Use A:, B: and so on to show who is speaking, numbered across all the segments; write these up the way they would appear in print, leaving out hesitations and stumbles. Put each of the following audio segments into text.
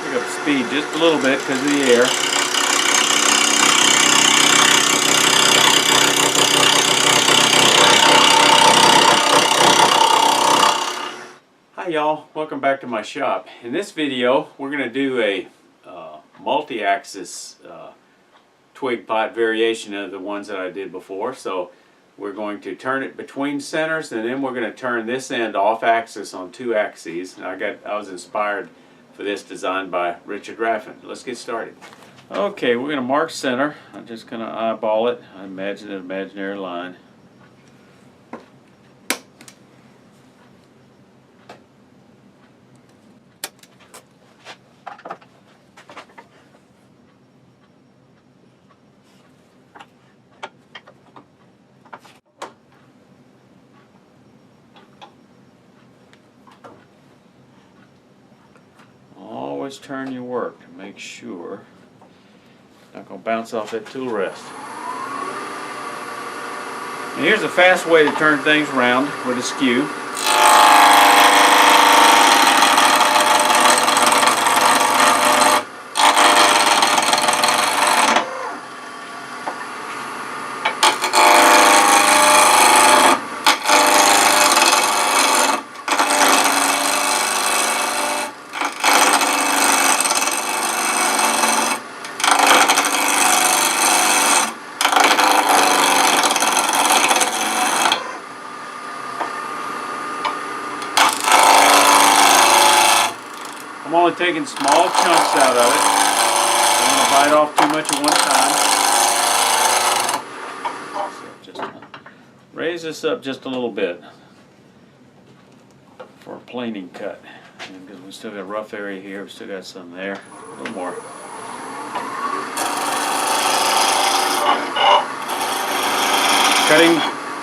A: Pick up speed just a little bit because of the air. Hi y'all, welcome back to my shop. In this video we're going to do a multi-axis twig pot variation of the ones that I did before. So we're going to turn it between centers, and then we're going to turn this end off axis on 2 axes. And I was inspired for this design by Richard Raffan. Let's get started. Okay, we're going to mark center. I'm just going to eyeball it. I imagine an imaginary line. Always turn your work to make sure not going to bounce off that tool rest. And here's a fast way to turn things around with a skew. I'm only taking small chunks out of it. I don't want to bite off too much at one time. So just raise this up just a little bit for a planing cut. Because we still got a rough area here, we still got some there. A little more.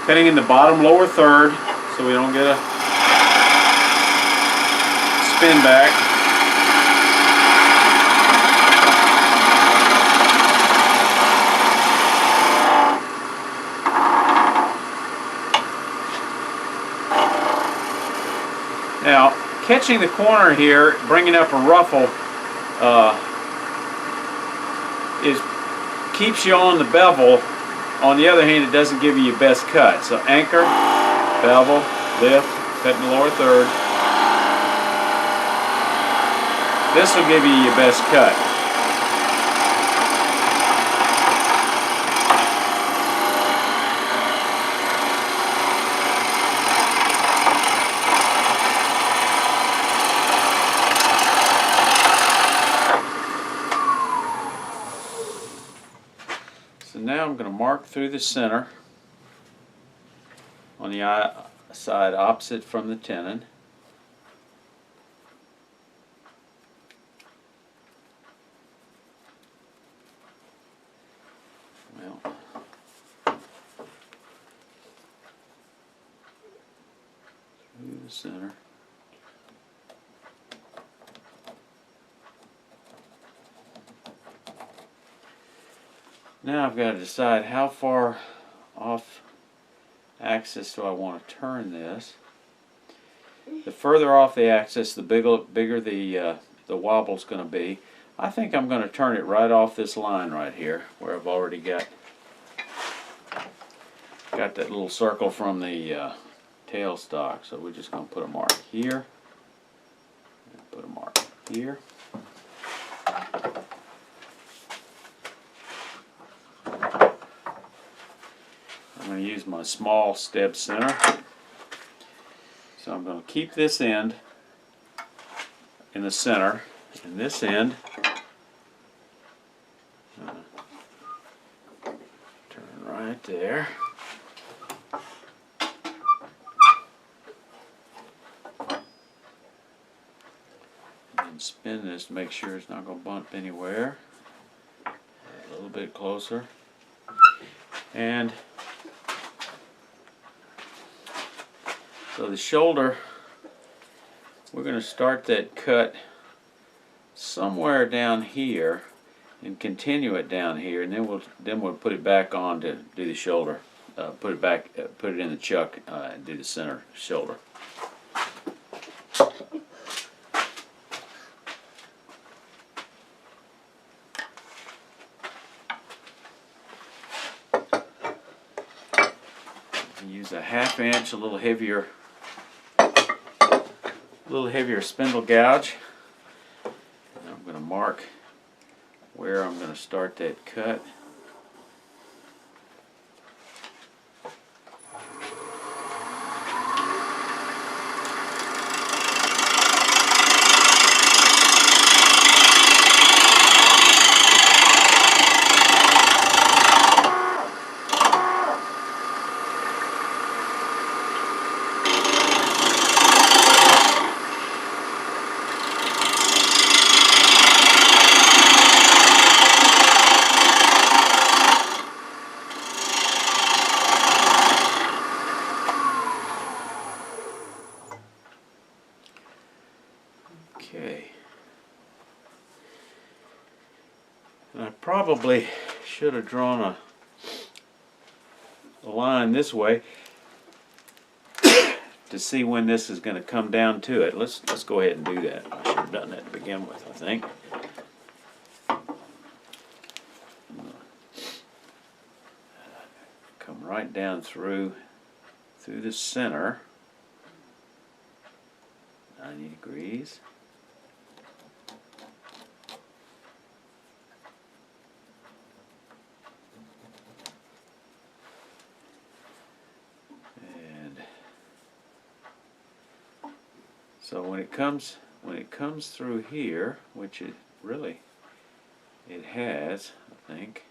A: Cutting in the bottom lower third so we don't get a spin back. Now, catching the corner here, bringing up a ruffle, keeps you on the bevel. On the other hand, it doesn't give you your best cut. So anchor, bevel, lift, cut in the lower third. This will give you your best cut. So now I'm going to mark through the center on the side opposite from the tenon. Well, through the center. Now I've got to decide how far off axis do I want to turn this. The further off the axis, the bigger the wobble's going to be. I think I'm going to turn it right off this line right here, where I've already got that little circle from the tailstock. So we're just going to put a mark here, and put a mark here. I'm going to use my small step center. So I'm going to keep this end in the center, and this end turn right there. And spin this to make sure it's not going to bump anywhere. A little bit closer. And so the shoulder, we're going to start that cut somewhere down here and continue it down here, and then we'll put it back on to do the shoulder. Put it in the chuck and do the center shoulder. use a 1/2 inch, a little heavier spindle gouge. And I'm going to mark where I'm going to start that cut. Okay. And I probably should have drawn a line this way to see when this is going to come down to it. Let's go ahead and do that. I should have done that to begin with, I think. Come right down through the center, 90 degrees. So when it comes through here, which it has, I think.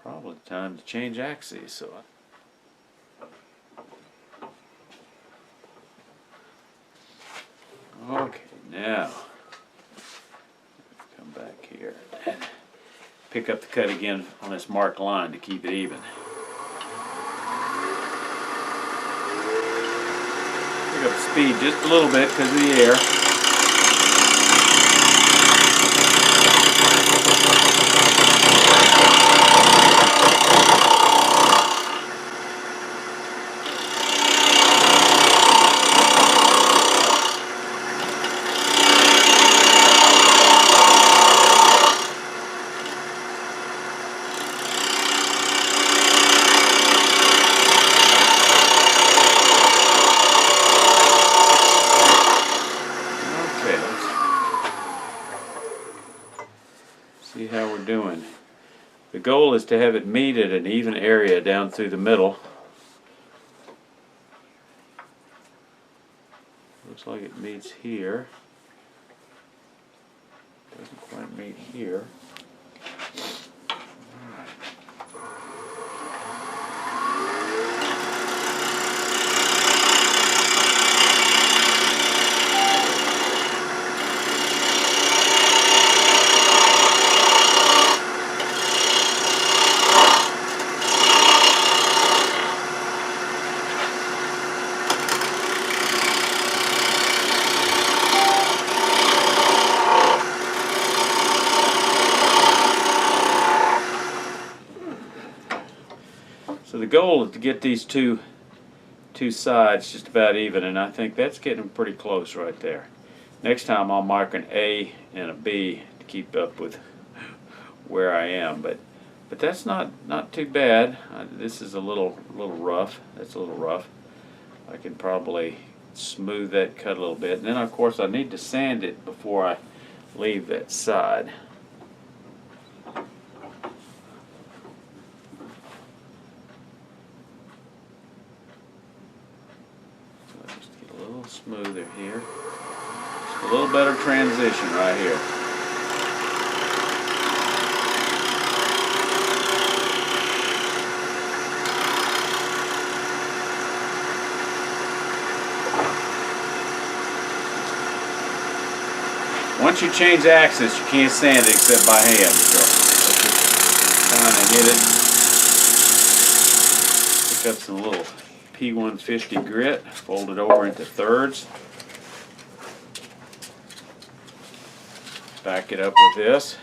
A: Probably time to change axes. So okay, now come back here and pick up the cut again on this marked line to keep it even. Pick up the speed just a little bit because of the air. See how we're doing. The goal is to have it meet at an even area down through the middle. Looks like it meets here. Doesn't quite meet here. So the goal is to get these two sides just about even, and I think that's getting pretty close right there. Next time I'll mark an A and a B to keep up with where I am, but that's not too bad. This is a little rough. That's a little rough. I can probably smooth that cut a little bit, and then of course I need to sand it before I leave that side. Smoother here. Just a little better transition right here. Once you change axis, you can't sand it except by hand. So let's just kind of hit it. Pick up some little P150 grit, fold it over into thirds, back it up with this.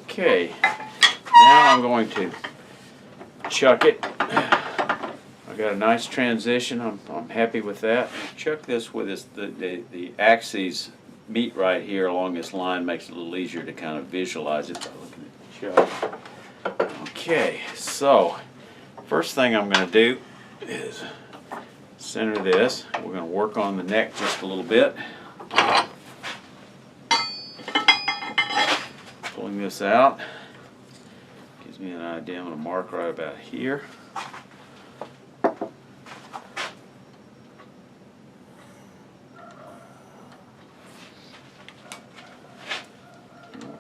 A: Okay, Now I'm going to chuck it. I got a nice transition. I'm happy with that. Chuck this with this, the axes meet right here along this line. Makes it a little easier to kind of visualize it by looking at the chuck. Okay, so first thing I'm going to do is center this. We're going to work on the neck just a little bit. Pulling this out gives me an idea. I'm going to mark right about here.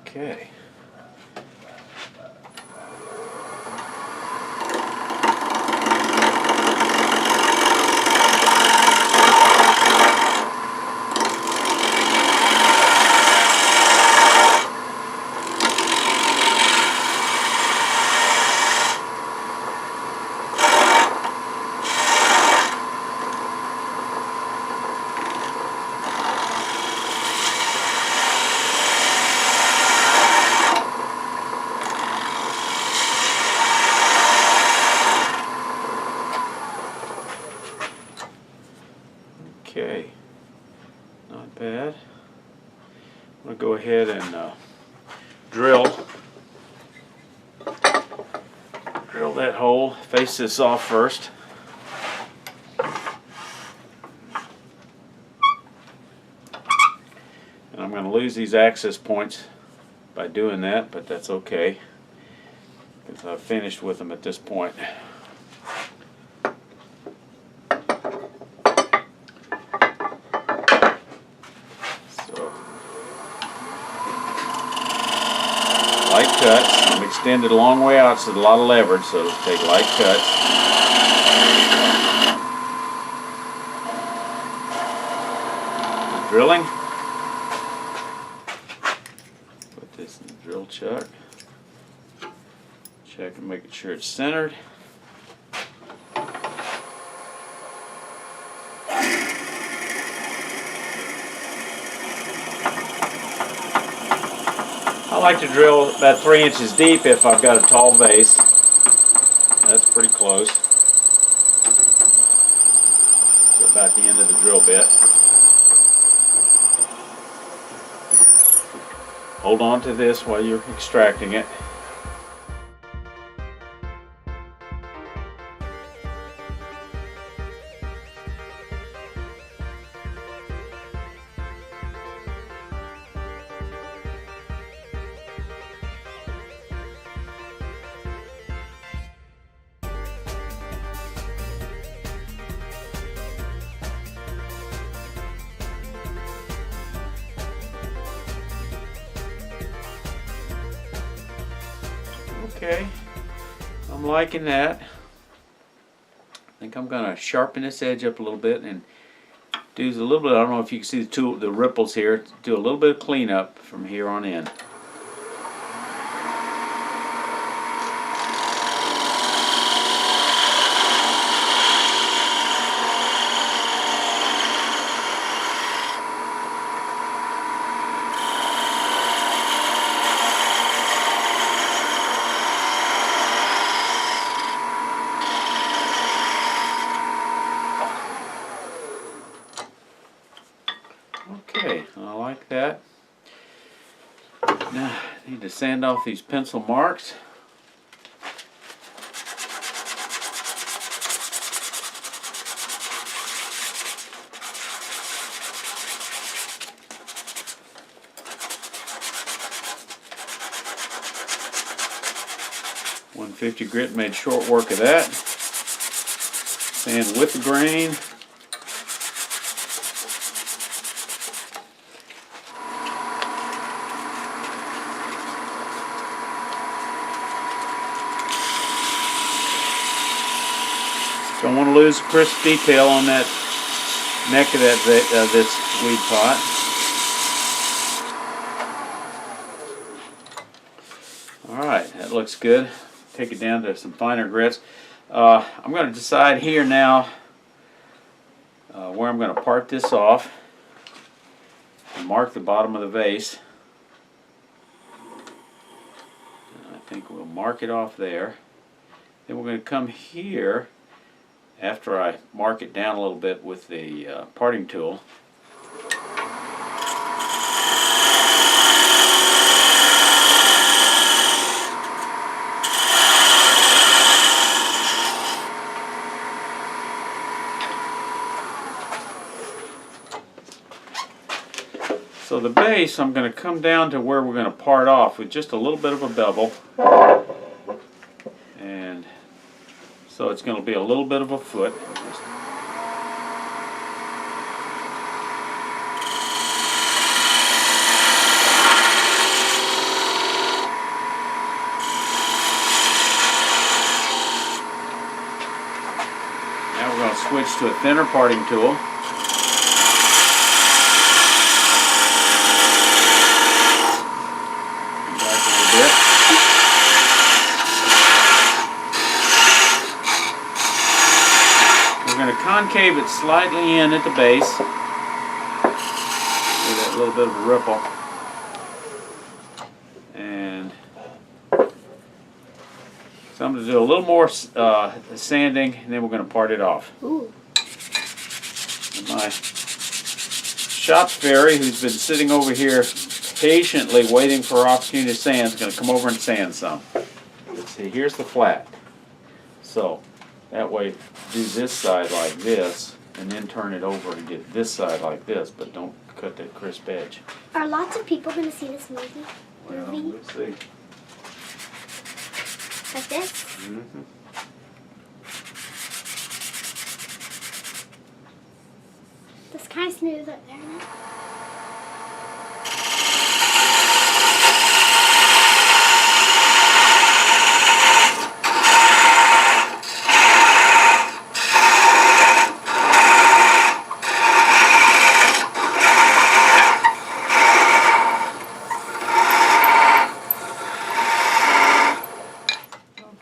A: Okay. Okay, not bad. I'm going to go ahead and drill that hole. Face this off first. And I'm going to lose these access points by doing that, but that's okay because I've finished with them at this point. Light cuts. I'm extended a long way out, so it's a lot of leverage, so take light cuts. Drilling. Put this in the drill chuck. Check and make sure it's centered. I like to drill about 3 inches deep if I've got a tall vase. That's pretty close. So about the end of the drill bit. Hold on to this while you're extracting it. Okay, I'm liking that. I think I'm going to sharpen this edge up a little bit and do a little bit, I don't know if you can see the ripples here, do a little bit of cleanup from here on in. Okay, I like that. Now I need to sand off these pencil marks. .150 grit made short work of that. Sand with the grain. Don't want to lose crisp detail on that neck of this weed pot. Alright, that looks good. Take it down to some finer grits. I'm going to decide here now where I'm going to part this off and mark the bottom of the vase. I think we'll mark it off there. Then we're going to come here after I mark it down a little bit with the parting tool. So the base, I'm going to come down to where we're going to part off with just a little bit of a bevel. And so it's going to be a little bit of a foot. Now we're going to switch to a thinner parting tool. We're going to concave it slightly in at the base with that little bit of a ripple. And so I'm going to do a little more sanding, and then we're going to part it off.
B: Ooh.
A: And my shop fairy, who's been sitting over here patiently waiting for her opportunity to sand, is going to come over and sand some. Let's see, here's the flat. So that way, do this side like this, and then turn it over and get this side like this, but don't cut that crisp edge.
B: Are lots of people going to see this movie?
A: Well, we'll see.
B: Like this?
A: Mm-hmm.
B: That's kind of smooth up there now.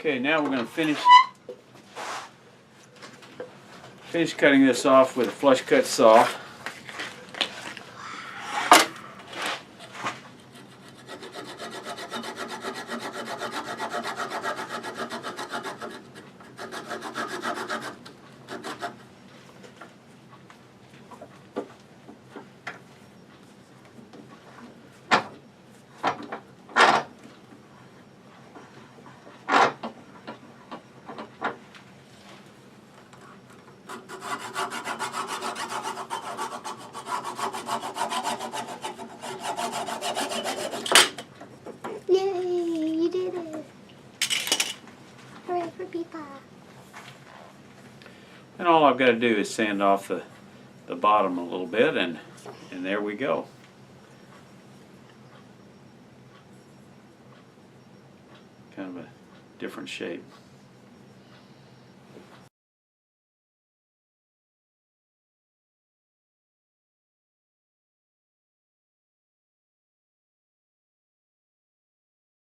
A: Okay, now we're going to finish cutting this off with a flush cut saw.
B: Yay, you did it. Hooray for people.
A: And all I've got to do is sand off the bottom a little bit, and there we go. Kind of a different shape.